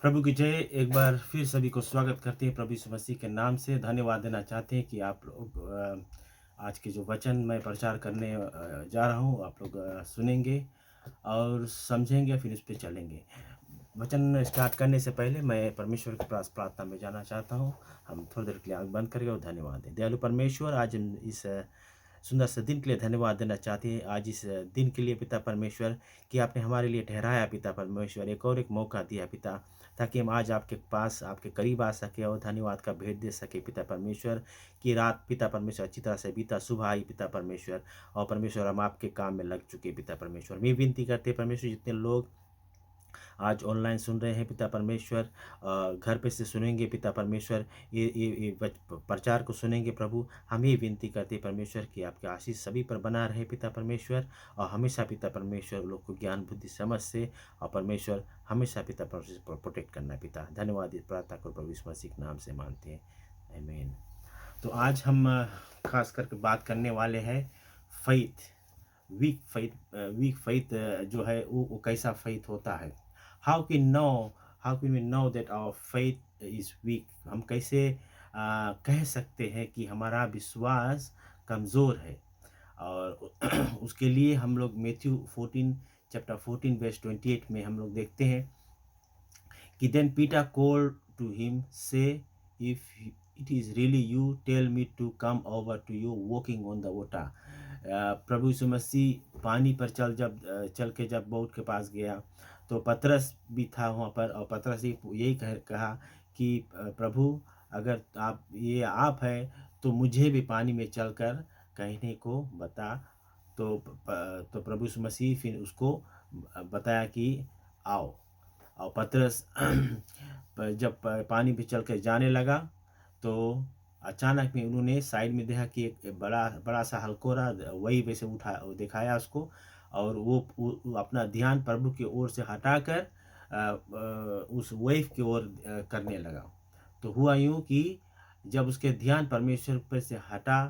प्रभु की जय। एक बार फिर सभी को स्वागत करते हैं प्रभु यीशु मसीह के नाम से। धन्यवाद देना चाहते हैं कि आप लोग आज के जो वचन मैं प्रचार करने जा रहा हूँ, आप लोग सुनेंगे और समझेंगे, फिर उस पे चलेंगे। वचन स्टार्ट करने से पहले मैं परमेश्वर के पास प्रार्थना में जाना चाहता हूँ। हम थोड़ी देर के लिए आँख बंद करेंगे और धन्यवाद दें। दयालु परमेश्वर, आज हम इस सुंदर से दिन के लिए धन्यवाद देना चाहते हैं। आज इस दिन के लिए पिता परमेश्वर कि आपने हमारे लिए ठहराया पिता परमेश्वर, एक और एक मौका दिया पिता, ताकि हम आज आपके पास आपके करीब आ सके और धन्यवाद का भेंट दे सके पिता परमेश्वर। कि रात पिता परमेश्वर अच्छी तरह से बीता, सुबह आई पिता परमेश्वर, और परमेश्वर हम आपके काम में लग चुके पिता परमेश्वर। मैं विनती करते परमेश्वर, जितने लोग आज ऑनलाइन सुन रहे हैं पिता परमेश्वर, घर पे से सुनेंगे पिता परमेश्वर, प्रचार को सुनेंगे प्रभु, हम ये विनती करते हैं परमेश्वर कि आपके आशीष सभी पर बना रहे पिता परमेश्वर। और हमेशा पिता परमेश्वर लोग को ज्ञान बुद्धि समझ से, और परमेश्वर हमेशा पिता परमेश्वर प्रोटेक्ट करना है पिता। धन्यवाद, इस प्रार्थना को प्रभु यीशु मसीह के नाम से मानते हैं, आमीन। तो आज हम खास करके बात करने वाले हैं फेथ। वीक फेथ जो है वो कैसा फेथ होता है। How can know how can we know that our faith is weak. हम कैसे कह सकते हैं कि हमारा विश्वास कमज़ोर है। और उसके लिए हम लोग मैथ्यू 14 चैप्टर 14 वर्स 28 में हम लोग देखते हैं कि then Peter called to him say, if it is really you tell me to come over to you walking on the water. प्रभु यीशु मसीह पानी पर चल के जब बोट के पास गया, तो पतरस भी था वहाँ पर, और पतरस यही कहा कि प्रभु, अगर आप है तो मुझे भी पानी में चलकर कहने को बता। तो प्रभु यीशु मसीह फिर उसको बताया कि आओ। और पतरस जब पानी पे चल कर जाने लगा, तो अचानक में उन्होंने साइड में देखा कि एक बड़ा बड़ा सा हलकोरा वही वैसे दिखाया उसको, और वो अपना ध्यान प्रभु की ओर से हटाकर उस वेव की ओर करने लगा। तो हुआ यूँ कि जब उसके ध्यान परमेश्वर पर से हटा,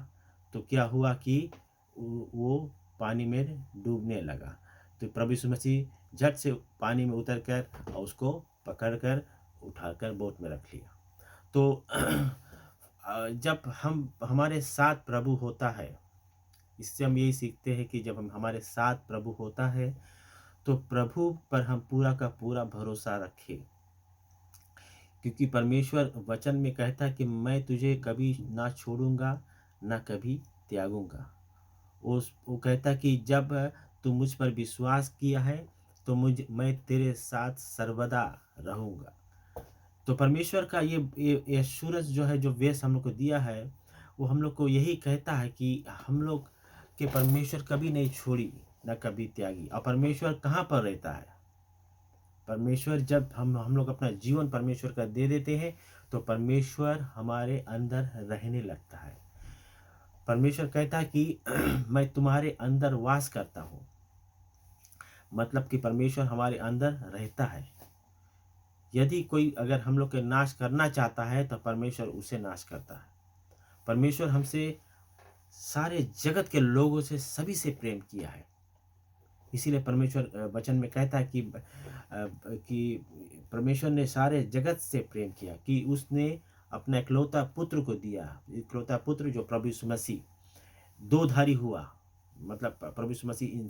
तो क्या हुआ कि वो पानी में डूबने लगा। तो प्रभु यीशु मसीह झट से पानी में उतरकर और उसको पकड़कर उठाकर बोट में रख लिया। तो जब हम हमारे साथ प्रभु होता है, इससे हम यही सीखते हैं कि जब हम हमारे साथ प्रभु होता है, तो प्रभु पर हम पूरा का पूरा भरोसा रखें। क्योंकि परमेश्वर वचन में कहता है कि मैं तुझे कभी ना छोड़ूंगा ना कभी त्यागूंगा। वो कहता कि जब तू मुझ पर विश्वास किया है, तो मैं तेरे साथ सर्वदा रहूँगा। तो परमेश्वर का ये एश्योरेंस जो है, जो वेश हम लोग को दिया है, वो हम लोग को यही कहता है कि हम लोग के परमेश्वर कभी नहीं छोड़ी ना कभी त्यागी। और परमेश्वर कहाँ पर रहता है? परमेश्वर, जब हम लोग अपना जीवन परमेश्वर का दे देते हैं, तो परमेश्वर हमारे अंदर रहने लगता है। परमेश्वर कहता है कि मैं तुम्हारे अंदर वास करता हूँ, मतलब कि परमेश्वर हमारे अंदर रहता है। यदि कोई अगर हम लोग के नाश करना चाहता है, तो परमेश्वर उसे नाश करता है। परमेश्वर हमसे, सारे जगत के लोगों से, सभी से प्रेम किया है। इसीलिए परमेश्वर वचन में कहता है कि परमेश्वर ने सारे जगत से प्रेम किया, कि उसने अपना इकलौता पुत्र को दिया। इकलौता पुत्र जो प्रभु यीशु मसीह दो धारी हुआ, मतलब प्रभु यीशु मसीह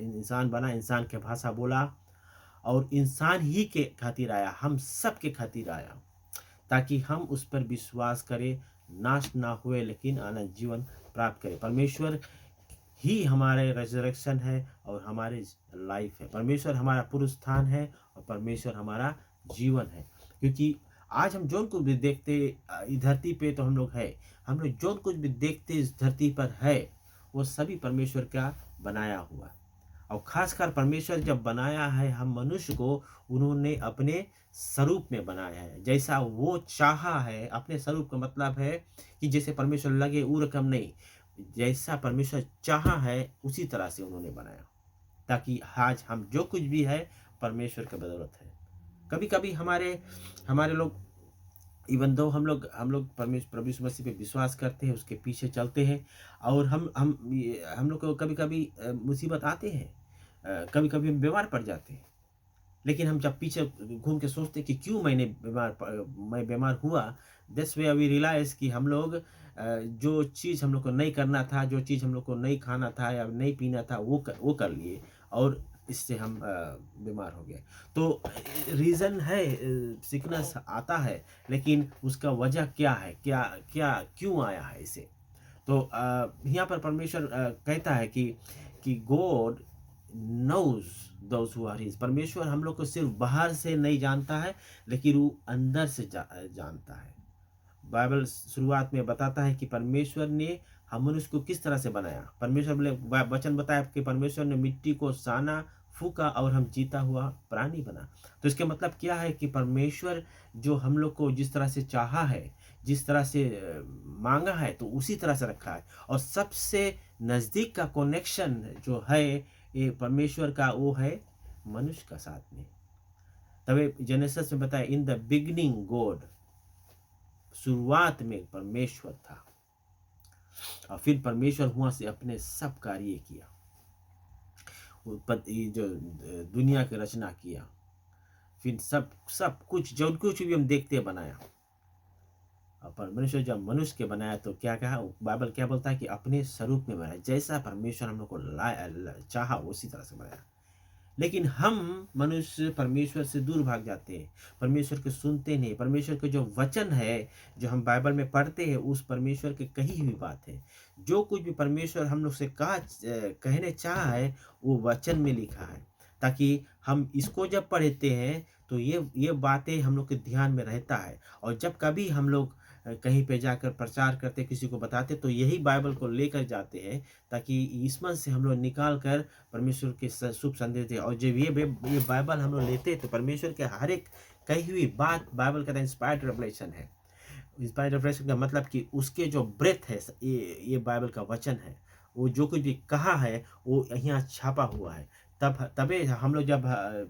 इंसान बना, इंसान के भाषा बोला, और इंसान ही के खातिर आया, हम सब के खातिर आया, ताकि हम उस पर विश्वास करें, नाश ना हुए लेकिन अनंत जीवन प्राप्त करें। परमेश्वर ही हमारे रेजरेक्शन है और हमारे लाइफ है। परमेश्वर हमारा पुरुषस्थान है और परमेश्वर हमारा जीवन है। क्योंकि आज हम जो कुछ भी देखते इस धरती पे, तो हम लोग है, हम लोग जो कुछ भी देखते इस धरती पर है, वो सभी परमेश्वर का बनाया हुआ। और खासकर परमेश्वर जब बनाया है हम मनुष्य को, उन्होंने अपने स्वरूप में बनाया है, जैसा वो चाहा है। अपने स्वरूप का मतलब है कि जैसे परमेश्वर लगे वो रकम नहीं, जैसा परमेश्वर चाहा है उसी तरह से उन्होंने बनाया, ताकि आज हम जो कुछ भी है परमेश्वर की बदौलत है। कभी कभी हमारे हमारे लोग, इवन दो हम लोग परमेश्वर प्रभु यीशु मसीह पे विश्वास करते हैं, उसके पीछे चलते हैं, और हम लोग को कभी कभी मुसीबत आते हैं, कभी कभी हम बीमार पड़ जाते हैं, लेकिन हम जब पीछे घूम के सोचते कि क्यों मैं बीमार हुआ, दैट्स वे वी रियलाइज़ कि हम लोग जो चीज़ हम लोग को नहीं करना था, जो चीज़ हम लोग को नहीं खाना था या नहीं पीना था, वो कर लिए और इससे हम बीमार हो गए। तो रीज़न है, सिकनेस आता है, लेकिन उसका वजह क्या है? क्या क्या क्यों आया है इसे? तो यहाँ पर परमेश्वर कहता है कि God knows those who are his. परमेश्वर हम लोग को सिर्फ़ बाहर से नहीं जानता है, लेकिन वो अंदर से जानता है। बाइबल शुरुआत में बताता है कि परमेश्वर ने हम मनुष्य को किस तरह से बनाया। परमेश्वर बोले वचन बताया कि परमेश्वर ने मिट्टी को साना, फूँका और हम जीता हुआ प्राणी बना। तो इसका मतलब क्या है कि परमेश्वर जो हम लोग को जिस तरह से चाहा है, जिस तरह से माँगा है, तो उसी तरह से रखा है। और सबसे नज़दीक का कनेक्शन जो है ये परमेश्वर का, वो है मनुष्य का साथ में। तभी जेनेसिस में बताया इन द बिगिनिंग गॉड, शुरुआत में परमेश्वर था और फिर परमेश्वर वहां से अपने सब कार्य किया। ये जो दुनिया की रचना किया, फिर सब सब कुछ जो कुछ भी हम देखते हैं बनाया। और परमेश्वर जब मनुष्य के बनाया तो क्या कहा बाइबल, क्या बोलता है कि अपने स्वरूप में बनाया। जैसा परमेश्वर हम लोग को चाहा उसी तरह से बनाया। लेकिन हम मनुष्य परमेश्वर से दूर भाग जाते हैं, परमेश्वर को सुनते नहीं। परमेश्वर के जो वचन है, जो हम बाइबल में पढ़ते हैं, उस परमेश्वर के कही हुई बात है। जो कुछ भी परमेश्वर हम लोग से कहने चाहा है, वो वचन में लिखा है, ताकि हम इसको जब पढ़ते हैं तो ये बातें हम लोग के ध्यान में रहता है। और जब कभी हम लोग कहीं पे जाकर प्रचार करते, किसी को बताते, तो यही बाइबल को लेकर जाते हैं, ताकि इसमें से हम लोग निकाल कर परमेश्वर के शुभ संदेश दें। और जब ये बाइबल हम लोग लेते हैं तो परमेश्वर के हर एक कही हुई बात बाइबल का इंस्पायर्ड रेवलेशन है। इंस्पायर्ड रेवलेशन का मतलब कि उसके जो ब्रेथ है, ये बाइबल का वचन है। वो जो कुछ भी कहा है वो यहाँ छापा हुआ है। तबे हम लोग जब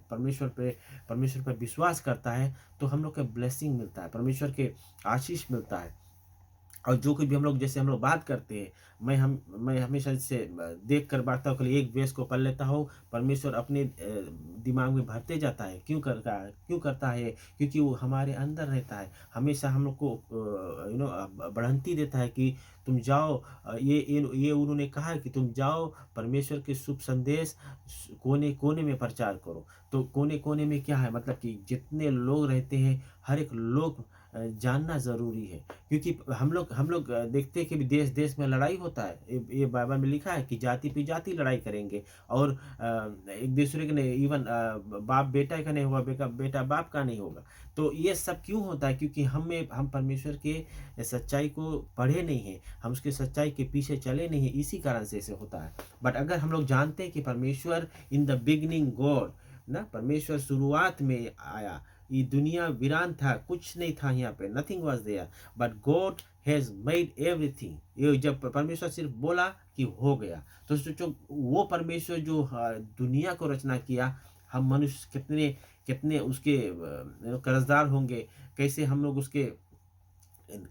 परमेश्वर पे विश्वास करता है तो हम लोग को ब्लेसिंग मिलता है, परमेश्वर के आशीष मिलता है। और जो कुछ भी हम लोग जैसे हम लोग बात करते हैं, मैं हमेशा से देख कर बांटता हूँ, कल एक वेस को पढ़ लेता हूँ, परमेश्वर अपने दिमाग में भरते जाता है। क्यों करता है? क्योंकि वो हमारे अंदर रहता है, हमेशा हम लोग को बढ़ंती देता है कि तुम जाओ। ये उन्होंने कहा है कि तुम जाओ परमेश्वर के शुभ संदेश कोने कोने में प्रचार करो। तो कोने कोने में क्या है, मतलब कि जितने लोग रहते हैं, हर एक लोग जानना ज़रूरी है। क्योंकि हम लोग देखते हैं कि देश देश में लड़ाई होता है। ये बाइबल में लिखा है कि जाति पे जाति लड़ाई करेंगे, और एक दूसरे के नहीं, इवन बाप बेटा का नहीं होगा, बेटा बाप का नहीं होगा। तो ये सब क्यों होता है? क्योंकि हम परमेश्वर के सच्चाई को पढ़े नहीं हैं, हम उसके सच्चाई के पीछे चले नहीं हैं, इसी कारण से ऐसे होता है। बट अगर हम लोग जानते हैं कि परमेश्वर इन द बिगिनिंग गॉड, ना, परमेश्वर शुरुआत में आया, ये दुनिया वीरान था, कुछ नहीं था यहाँ पे, nothing was there, but God has made everything. ये जब परमेश्वर सिर्फ बोला कि हो गया, तो सोचो वो परमेश्वर जो दुनिया को रचना किया, हम मनुष्य कितने कितने उसके कर्जदार होंगे, कैसे हम लोग उसके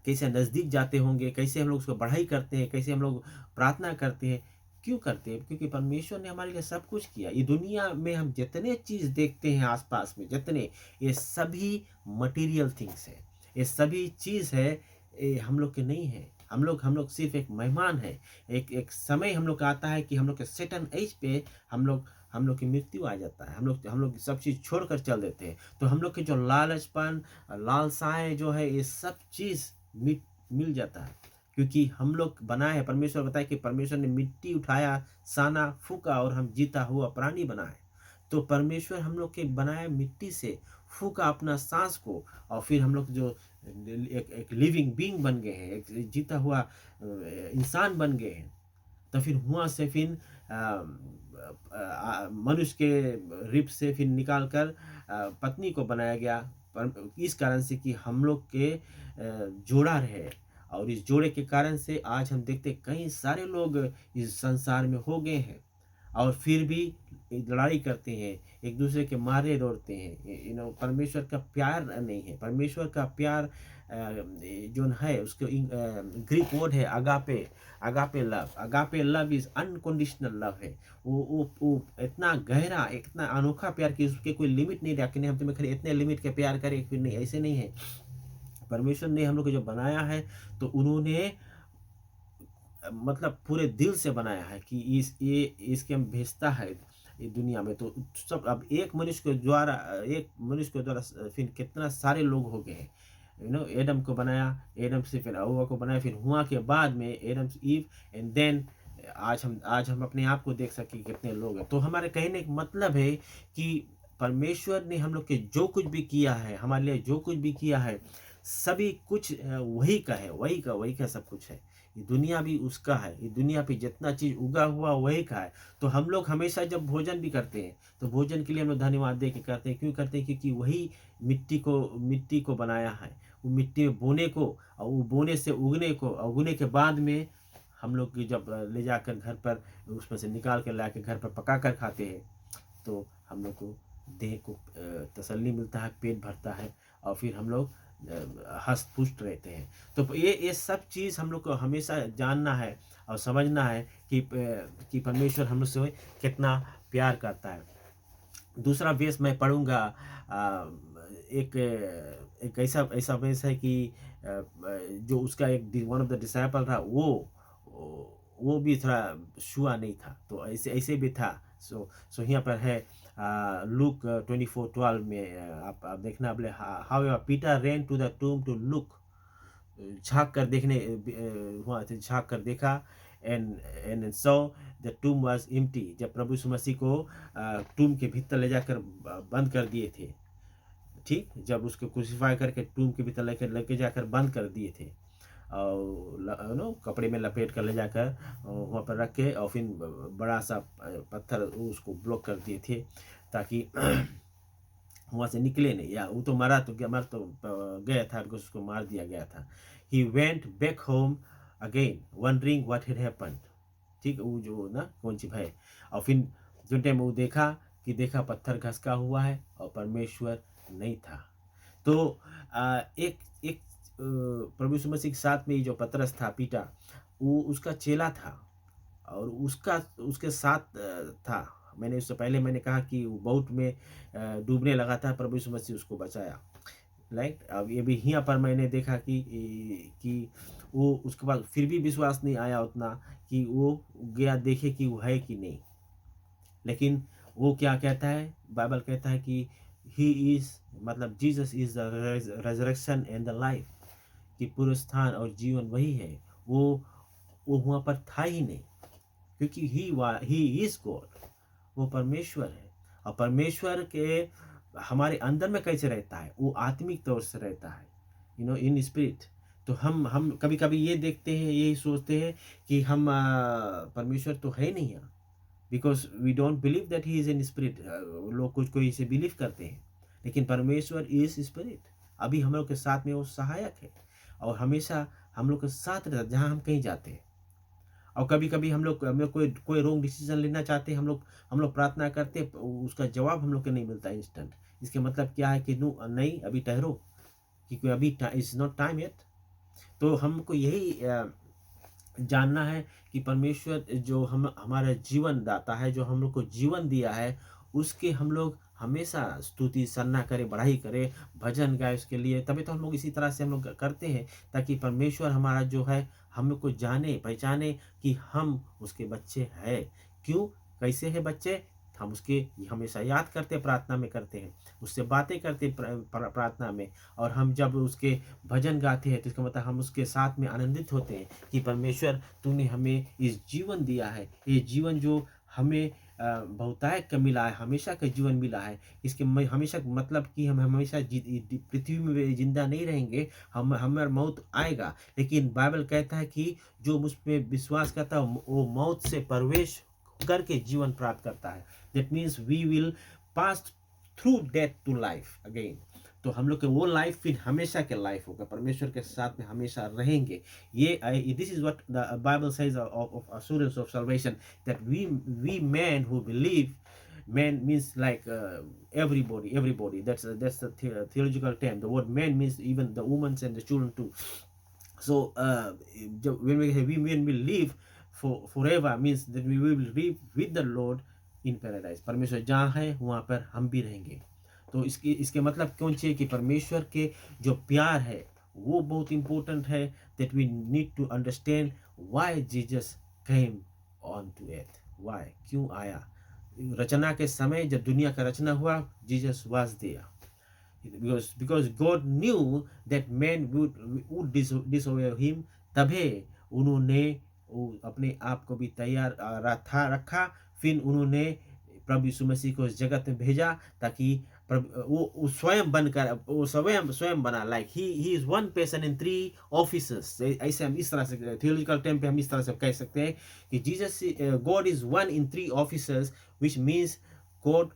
कैसे नज़दीक जाते होंगे, कैसे हम लोग उसको बढ़ाई करते हैं, कैसे हम लोग प्रार्थना करते हैं। क्यों करते हैं? क्योंकि परमेश्वर ने हमारे लिए सब कुछ किया। ये दुनिया में हम जितने चीज़ देखते हैं आसपास में, जितने, ये सभी मटेरियल थिंग्स है, ये सभी चीज़ है, ये हम लोग के नहीं है। हम लोग सिर्फ एक मेहमान है। एक एक समय हम लोग का आता है कि हम लोग के सर्टेन एज पे हम लोग की मृत्यु आ जाता है। हम लोग सब चीज़ छोड़कर चल देते हैं। तो हम लोग के जो लालचपन, लालसाएँ जो है, ये सब चीज़ मिल जाता है। क्योंकि हम लोग बनाए हैं, परमेश्वर बताए कि परमेश्वर ने मिट्टी उठाया, साना, फूँका और हम जीता हुआ प्राणी बनाए। तो परमेश्वर हम लोग के बनाए मिट्टी से फूँका अपना साँस को, और फिर हम लोग जो एक लिविंग बीइंग बन गए हैं, एक जीता हुआ इंसान बन गए हैं। तो फिर वहाँ से फिर मनुष्य के रिप से फिर निकाल कर पत्नी को बनाया गया, इस कारण से कि हम लोग के जोड़ा रहे। और इस जोड़े के कारण से आज हम देखते कई सारे लोग इस संसार में हो गए हैं। और फिर भी लड़ाई करते हैं, एक दूसरे के मारे दौड़ते हैं। परमेश्वर का प्यार नहीं है। परमेश्वर का प्यार जो है उसको ग्रीक वर्ड है agape. Agape love, agape love is unconditional love है। वो इतना गहरा, इतना अनोखा प्यार कि उसके कोई लिमिट नहीं रखा, नहीं हम तुम्हें खाली इतने लिमिट के प्यार करें, फिर नहीं, ऐसे नहीं है। परमेश्वर ने हम लोग को जो बनाया है तो उन्होंने मतलब पूरे दिल से बनाया है कि इसके हम भेजता है ये दुनिया में। तो सब अब एक मनुष्य के द्वारा फिर कितना सारे लोग हो गए हैं। एडम को बनाया, एडम से फिर हव्वा को बनाया, फिर हुआ के बाद में एडम से ईव, एंड देन आज हम अपने आप को देख सके कितने लोग हैं। तो हमारे कहने का मतलब है कि परमेश्वर ने हम लोग के जो कुछ भी किया है, हमारे लिए जो कुछ भी किया है, सभी कुछ वही का है, वही का सब कुछ है। ये दुनिया भी उसका है, ये दुनिया पे जितना चीज़ उगा हुआ वही का है। तो हम लोग हमेशा जब भोजन भी करते हैं तो भोजन के लिए हम लोग धन्यवाद दे के करते हैं। क्यों करते हैं? क्योंकि वही मिट्टी को बनाया है, वो मिट्टी में बोने को, और वो बोने से उगने को, उगने के बाद में हम लोग जब ले जाकर घर पर उसमें से निकाल कर ला के घर पर पका कर खाते हैं तो हम लोग को देह को तसल्ली मिलता है, पेट भरता है, और फिर हम लोग हष्ट पुष्ट रहते हैं। तो ये सब चीज़ हम लोग को हमेशा जानना है और समझना है कि परमेश्वर हम लोग से कितना प्यार करता है। दूसरा वेस मैं पढ़ूंगा, एक एक ऐसा वेस है कि जो उसका एक वन ऑफ द डिसाइपल रहा, वो भी थोड़ा शुआ नहीं था, तो ऐसे भी था। सो यहाँ पर है लूक 24:12 में आप देखना बोले, how Peter ran to the tomb to look, झाँक कर देखने हुआ थे, झाँक कर देखा, and so the tomb was empty. जब प्रभु यीशु मसीह को टूम के भीतर ले जाकर बंद कर दिए थे, ठीक, जब उसको क्रूसीफाई करके टूम के भीतर लेके जाकर बंद कर दिए थे, और कपड़े में लपेट कर ले जाकर वहाँ पर रख के, और फिर बड़ा सा पत्थर उसको ब्लॉक कर दिए थे ताकि वहाँ से निकले नहीं, या वो तो मर गया था, बिकॉज उसको मार दिया गया था। He went back home again wondering what had happened, ठीक, वो जो ना कौन सी भाई, और फिर जो टाइम वो देखा पत्थर घसका हुआ है और परमेश्वर नहीं था। तो एक एक प्रभु यीशु मसीह के साथ में जो पतरस था, पीटा, वो उसका चेला था और उसके साथ था। मैंने उससे पहले मैंने कहा कि वो बोट में डूबने लगा था, प्रभु यीशु मसीह उसको बचाया, राइट। अब ये भी यहाँ पर मैंने देखा कि वो उसके बाद फिर भी विश्वास नहीं आया उतना कि वो गया देखे कि वो है कि नहीं। लेकिन वो क्या कहता है, बाइबल कहता है कि ही इज, मतलब Jesus is the resurrection and the life, कि पुनरुत्थान और जीवन वही है। वो वहाँ पर था ही नहीं, क्योंकि ही इज गॉड, वो परमेश्वर है। और परमेश्वर के हमारे अंदर में कैसे रहता है? वो आत्मिक तौर से रहता है, इन स्पिरिट। तो हम कभी कभी ये देखते हैं, यही सोचते हैं कि हम परमेश्वर तो है नहीं यहाँ, because we don't believe that he is in spirit. लोग कोई इसे बिलीव करते हैं, लेकिन परमेश्वर इज स्पिरिट। अभी हम लोग के साथ में वो सहायक है और हमेशा हम लोग के साथ रहता है जहाँ हम कहीं जाते हैं। और कभी कभी हम लोग कोई रॉन्ग डिसीजन लेना चाहते हैं, हम लोग प्रार्थना करते हैं, उसका जवाब हम लोग को नहीं मिलता इंस्टेंट। इसके मतलब क्या है कि नहीं, अभी ठहरो, क्योंकि अभी इट्स नॉट टाइम येट। तो हमको यही जानना है कि परमेश्वर जो हमारा जीवन दाता है, जो हम लोग को जीवन दिया है, उसके हम लोग हमेशा स्तुति सराहना करें, बढ़ाई करें, भजन गाए उसके लिए। तभी तो हम लोग इसी तरह से हम लोग करते हैं, ताकि परमेश्वर हमारा जो है हम लोग को जाने पहचाने कि हम उसके बच्चे हैं। क्यों, कैसे हैं बच्चे? हम उसके हमेशा याद करते, प्रार्थना में करते हैं, उससे बातें करते प्रार्थना में, और हम जब उसके भजन गाते हैं तो इसका मतलब हम उसके साथ में आनंदित होते हैं कि परमेश्वर तूने हमें इस जीवन दिया है, ये जीवन जो हमें बहुतायत का मिला है, हमेशा का जीवन मिला है। इसके हमेशा मतलब कि हम हमेशा पृथ्वी में जिंदा नहीं रहेंगे, हमारा मौत आएगा। लेकिन बाइबल कहता है कि जो मुझ पर विश्वास करता है वो मौत से प्रवेश करके जीवन प्राप्त करता है। That means we will pass through death to life again. तो हम लोग के वो लाइफ फिर हमेशा के लाइफ होगा, परमेश्वर के साथ में हमेशा रहेंगे। ये this is what the Bible sage of assurance of salvation, that we men who believe, man means like everybody, that's the theological term. The word man means even the women and the children too. So when we live forever means that we will live with the Lord in paradise. परमेश्वर जहाँ है वहाँ पर हम भी रहेंगे। तो इसके मतलब कौन चाहिए कि परमेश्वर के जो प्यार है वो बहुत इम्पोर्टेंट है। that we need to understand why Jesus came on to earth, why, क्यों आया। रचना के समय जब दुनिया का रचना हुआ, Jesus was there because God knew that man would disobey him। तभी उन्होंने अपने आप को भी तैयार रखा। फिर उन्होंने प्रभु यीशु मसीह को इस जगत में भेजा ताकि वो स्वयं बनकर वो स्वयं बना। Like he is one person in 3 officers. ऐसे हम इस तरह से थियोलॉजिकल टर्म पे हम इस तरह से कह सकते हैं कि Jesus God is one in 3 officers, which means God,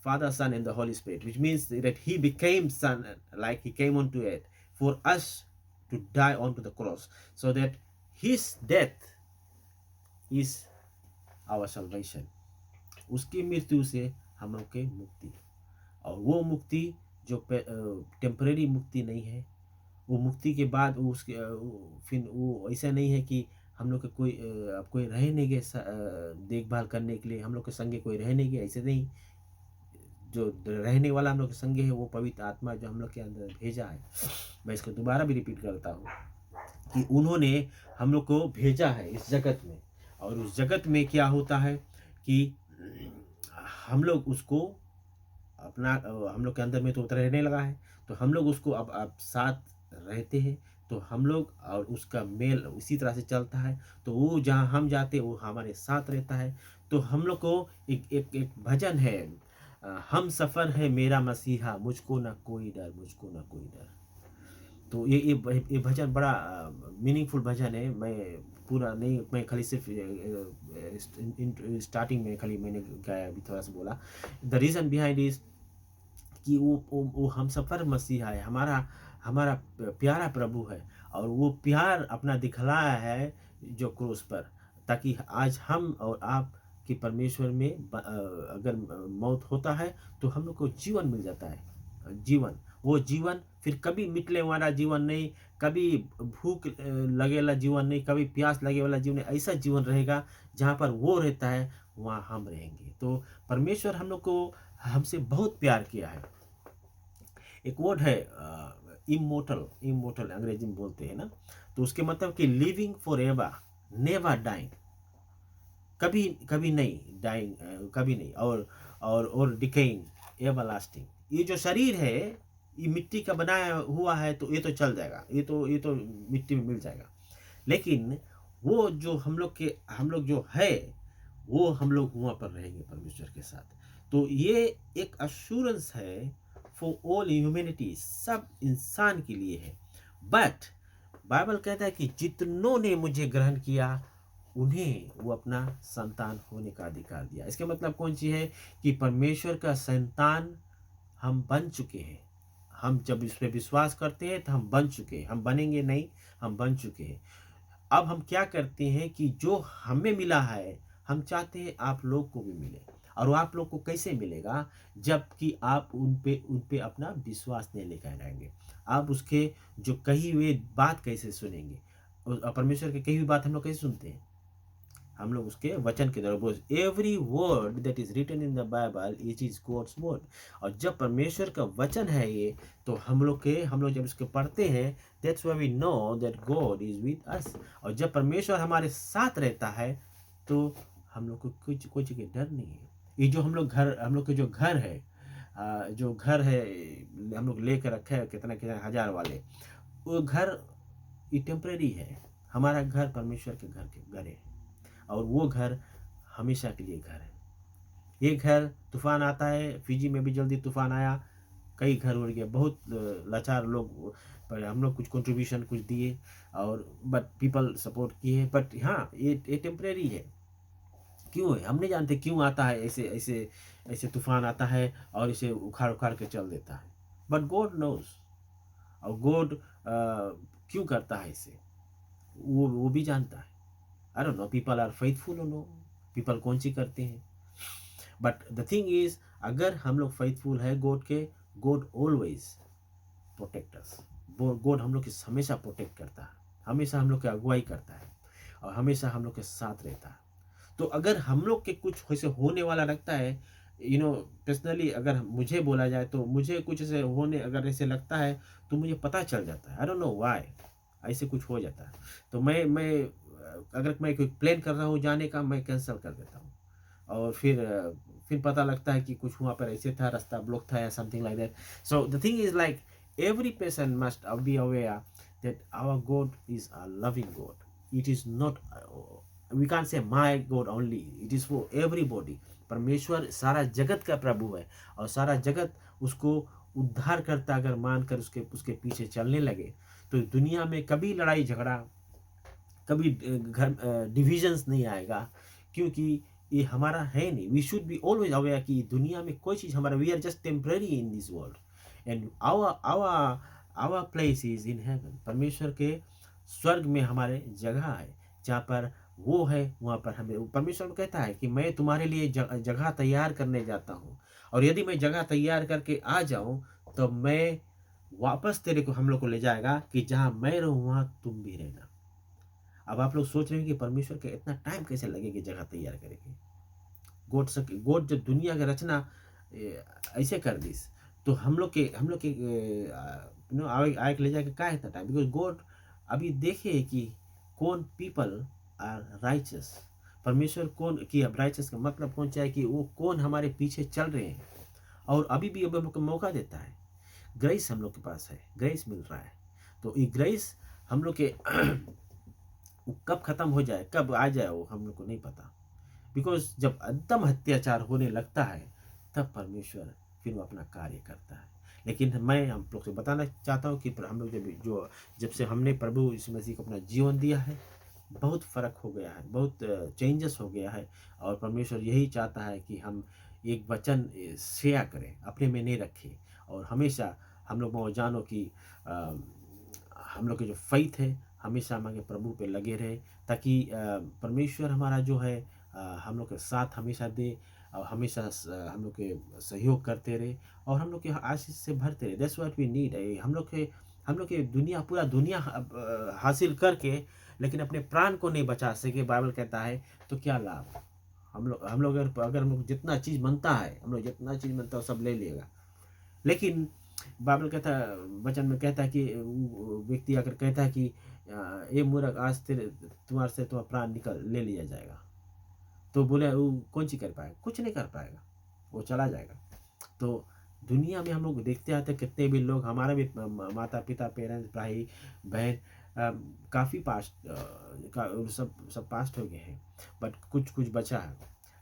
Father, Son, and the Holy Spirit, which means that he became son, like he came onto earth for us to die onto the cross, so that his death is our salvation। उसकी मृत्यु से हम लोग के मुक्ति, और वो मुक्ति जो टेम्परेरी मुक्ति नहीं है। वो मुक्ति के बाद वो उसके फिर वो ऐसा नहीं है कि हम लोग के कोई रह नहीं गए देखभाल करने के लिए, हम लोग के संगे कोई रह नहीं गया, ऐसे नहीं। जो रहने वाला हम लोग के संगे है वो पवित्र आत्मा जो हम लोग के अंदर भेजा है। मैं इसको दोबारा भी रिपीट करता हूँ कि उन्होंने हम लोग को भेजा है इस जगत में, और उस जगत में क्या होता है कि हम लोग उसको अपना हम लोग के अंदर में तो रहने लगा है, तो हम लोग उसको अब साथ रहते हैं, तो हम लोग और उसका मेल उसी तरह से चलता है। तो वो जहाँ हम जाते वो हमारे साथ रहता है। तो हम लोग को एक भजन है, हम सफ़र है मेरा मसीहा, मुझको ना कोई डर, मुझको ना कोई डर। तो ये भजन बड़ा मीनिंगफुल भजन है। मैं पूरा नहीं, मैं खाली सिर्फ स्टार्टिंग में खाली मैंने गाया, अभी थोड़ा सा बोला। द रीज़न बिहाइंड इज कि वो हम सफ़र मसीहा है, हमारा प्यारा प्रभु है, और वो प्यार अपना दिखलाया है जो क्रूस पर, ताकि आज हम और आप कि परमेश्वर में अगर मौत होता है तो हम लोग को जीवन मिल जाता है। जीवन, वो जीवन फिर कभी मिटने वाला जीवन नहीं, कभी भूख लगे वाला जीवन नहीं, कभी प्यास लगे वाला जीवन नहीं। ऐसा जीवन रहेगा जहाँ पर वो रहता है वहाँ हम रहेंगे। तो परमेश्वर हम लोग को हमसे बहुत प्यार किया है। एक वर्ड है इमोर्टल अंग्रेजी में बोलते हैं ना, तो उसके मतलब कि living for ever, never dying, कभी नहीं डाइंग, कभी नहीं, और डिकेइंग, एवरलास्टिंग। ये जो शरीर है ये मिट्टी का बनाया हुआ है, तो ये तो चल जाएगा, ये तो मिट्टी में मिल जाएगा। लेकिन वो जो हम लोग जो है वो हम लोग वहाँ पर रहेंगे परमेश्वर के साथ। तो ये एक अश्योरेंस है फॉर ऑल ह्यूमैनिटी, सब इंसान के लिए है। बट बाइबल कहता है कि जितनों ने मुझे ग्रहण किया उन्हें वो अपना संतान होने का अधिकार दिया। इसका मतलब कौन सी है कि परमेश्वर का संतान हम बन चुके हैं। हम जब इस पर विश्वास करते हैं तो हम बन चुके हैं, हम बनेंगे नहीं, हम बन चुके हैं। अब हम क्या करते हैं कि जो हमें मिला है हम चाहते हैं आप लोग को भी मिले। और वो आप लोग को कैसे मिलेगा? जबकि आप उन पे अपना विश्वास नहीं लेकर आएंगे। आप उसके जो कही हुए बात कैसे सुनेंगे? परमेश्वर की कही हुई बात हम लोग कैसे सुनते हैं? हम लोग उसके वचन के द्वारा। Every word that is written in the Bible is God's word. और जब परमेश्वर का वचन है ये, तो हम लोग जब इसको पढ़ते हैं, that's why we know that God is with us. और जब परमेश्वर हमारे साथ रहता है तो हम लोग को कोई चीज़ का डर नहीं है। ये जो हम लोग के जो घर है, हम लोग लेकर रखे हैं कितना हजार वाले, वो घर ये टेम्परेरी है। हमारा घर परमेश्वर के घर है, और वो घर हमेशा के लिए घर है। ये घर तूफान आता है, फिजी में भी जल्दी तूफान आया, कई घर उड़ गए, बहुत लाचार लोग, पर हम लोग कुछ कंट्रीब्यूशन कुछ दिए, और बट पीपल सपोर्ट किए। बट हाँ, ये टेम्परेरी है। क्यों है? हम नहीं जानते क्यों आता है, ऐसे ऐसे ऐसे तूफ़ान आता है और इसे उखाड़-उखाड़ के चल देता है। बट गॉड नोज़, और गॉड क्यों करता है इसे? वो भी जानता है। I don't know people are faithful और नो, पीपल कौन-सी करते हैं। बट द थिंग इज़, अगर हम लोग फेथफुल है गॉड के, God always protect us. God हम लोग की हमेशा प्रोटेक्ट करता है, हमेशा हम लोग की अगुवाई करता है और हमेशा हम लोग के साथ रहता है। तो अगर हम लोग के कुछ ऐसे होने वाला लगता है, पर्सनली अगर मुझे बोला जाए तो मुझे कुछ ऐसे होने अगर ऐसे लगता है तो मुझे पता चल जाता है, आई डोंट नो व्हाई ऐसे कुछ हो जाता है। तो मैं अगर मैं कोई प्लान कर रहा हूँ जाने का, मैं कैंसिल कर देता हूँ। और फिर पता लगता है कि कुछ वहाँ पर ऐसे था, रास्ता ब्लॉक था या something like that. So the thing is like every person must be aware that our God is a loving God. It is not, we can't say my God only, it is for everybody. परमेश्वर सारा जगत का प्रभु है और सारा जगत उसको उद्धार करता अगर मानकर उसके उसके पीछे चलने लगे, तो दुनिया में कभी लड़ाई झगड़ा, कभी घर डिविजन्स नहीं आएगा, क्योंकि ये हमारा है नहीं। We should be always aware कि दुनिया में कोई चीज़ हमारा, we are just temporary in this world and our our our place is in heaven. परमेश्वर के स्वर्ग में हमारे जगह है, जहाँ पर वो है वहाँ पर हमें, परमेश्वर कहता है कि मैं तुम्हारे लिए जगह तैयार करने जाता हूँ, और यदि मैं जगह तैयार करके आ जाऊँ तो मैं वापस तेरे को हम लोग को ले जाएगा कि जहाँ मैं रहूँ वहाँ तुम भी रहना। अब आप लोग सोच रहे हैं कि परमेश्वर के इतना टाइम कैसे लगेगा जगह तैयार करेंगे। गॉड जब दुनिया की रचना ऐसे कर दी, तो हम लोग के आगे ले जाके क्या इतना टाइम, बिकॉज गॉड अभी देखे कि कौन पीपल आर राइचस। परमेश्वर कौन की राइचस का मतलब कौन चाहे कि वो कौन हमारे पीछे चल रहे हैं, और अभी भी अब हमको मौका देता है। ग्रेस हम लोग के पास है, ग्रेस मिल रहा है। तो ये ग्रेस हम लोग के वो कब खत्म हो जाए, कब आ जाए, वो हम लोग को नहीं पता। बिकॉज जब एकदम अत्याचार होने लगता है तब परमेश्वर फिर वो अपना कार्य करता है। लेकिन मैं हम लोग से बताना चाहता हूँ कि हम लोग जब से हमने प्रभु यीशु मसीह को अपना जीवन दिया है, बहुत फ़र्क हो गया है, बहुत चेंजेस हो गया है। और परमेश्वर यही चाहता है कि हम एक वचन शेयर करें, अपने में नहीं रखें, और हमेशा हम लोग वो जानो कि हम लोग के जो फेथ है हमेशा हमारे प्रभु पे लगे रहे, ताकि परमेश्वर हमारा जो है हम लोग के साथ हमेशा दे, और हमेशा हम लोग के सहयोग करते रहे, और हम लोग के आशीष से भरते रहे। That's what we need. हम लोग के दुनिया, पूरा दुनिया हासिल करके लेकिन अपने प्राण को नहीं बचा सके, बाइबल कहता है, तो क्या लाभ। हम लोग अगर हम लोग जितना चीज़ बनता है, हम लोग जितना चीज़ बनता है सब ले लेगा, लेकिन बाइबल कहता है, वचन में कहता है कि व्यक्ति अगर कहता है कि ये मूर्ख, आज तेरे तुम्हारे से तुम्हारा प्राण निकल ले लिया जाएगा, तो बोले वो कौन सी कर पाएगा, कुछ नहीं कर पाएगा, वो चला जाएगा। तो दुनिया में हम लोग देखते आते कितने भी लोग, हमारा भी माता पिता, पेरेंट्स, भाई बहन, काफ़ी पास्ट सब पास्ट हो गए हैं, बट कुछ कुछ बचा है।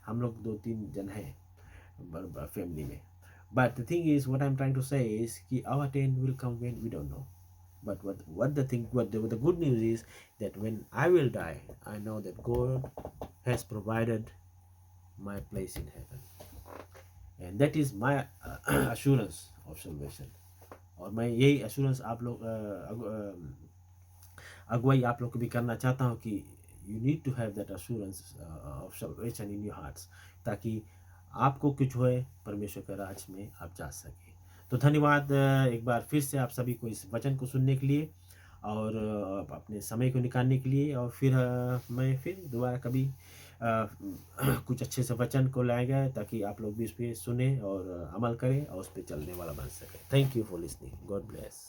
हम लोग 2-3 जन हैं फैमिली में। But the thing is, what I'm trying to say is कि our turn will come when we don't know. But what the good news is that when I will die, I know that God has provided my place in heaven, and that is my assurance of salvation. और मैं यही assurance आप लोग अगुवाई आप लोग को भी करना चाहता हूँ कि you need to have that assurance of salvation in your hearts, ताकि आपको कुछ होए, परमेश्वर के राज में आप जा सके। तो धन्यवाद एक बार फिर से आप सभी को इस वचन को सुनने के लिए, और अपने समय को निकालने के लिए, और फिर मैं फिर दोबारा कभी कुछ अच्छे से वचन को लाएगा, ताकि आप लोग भी उस पर सुने और अमल करें और उस पर चलने वाला बन सके। Thank you for listening. God bless.